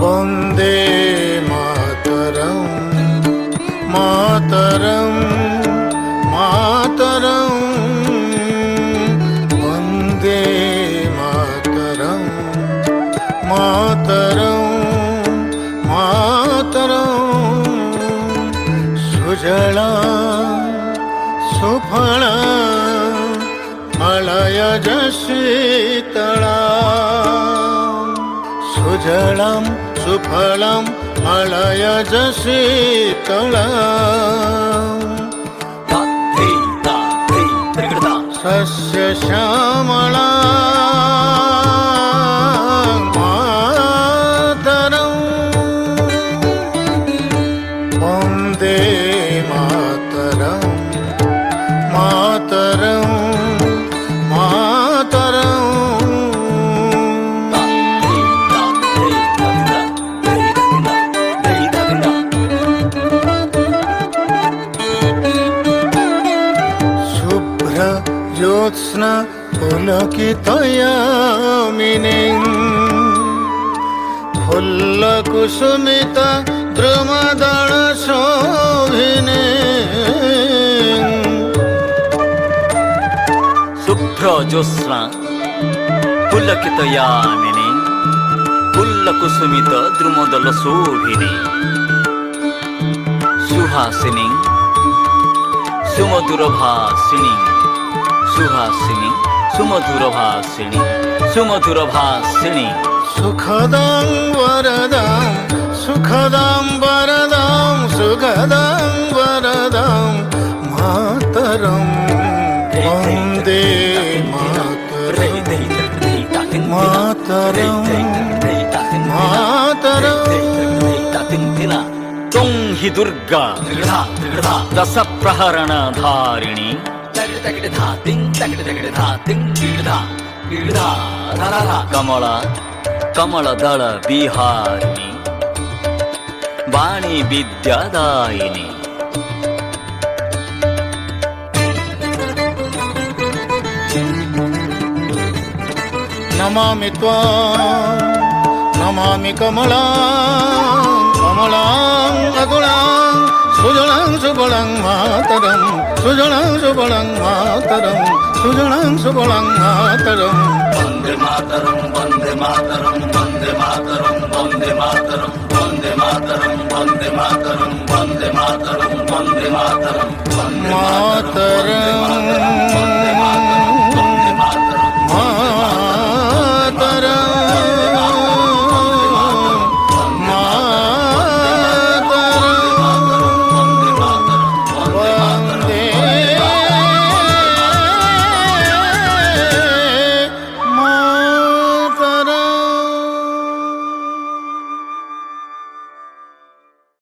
वन्दे मातरं मातरं मातरं वन्दे मातरं मातरं मातरं सुजला सुफला मलयज शीतला सुजलं सुफलं मलयज शीतला सस्य श्यामला मातरं वन्दे मातरं मातरं मातरं शुभ्र ज्योत्स्ना पुलकितयामिनीं फुल्लकुसुमित द्रुमदलशोभिनीं शुभ्र ज्योत्स्ना पुलकितयामिनी फुल्लकुसुमित द्रुमदलशोभिनी सुहासिनी सुमधुरभासिनी सुहासिनी सुमधुरभासिनी सुमधुरभासिनी सुखदं वरदं सुखदं वरदं सुखदं वरदं मातरं वन्दे मातरं मातरं मातरं त्वं हि दुर्गा दश प्रहरण धारिणी कमला कमलदल विहारिणी वाणी विद्यादायिनी नमामि त्वां नमामि कमलां कमलां अतुलां सुजलां सुबलां मातरं सुजलां सुबलां मातरं सुजलां सुबलां मातरं वन्दे मातरं वन्दे मातरं वन्दे मातरं वन्दे मातरं वन्दे मातरं वन्दे मातरं वन्दे मातरं वन्दे मातरं मातरं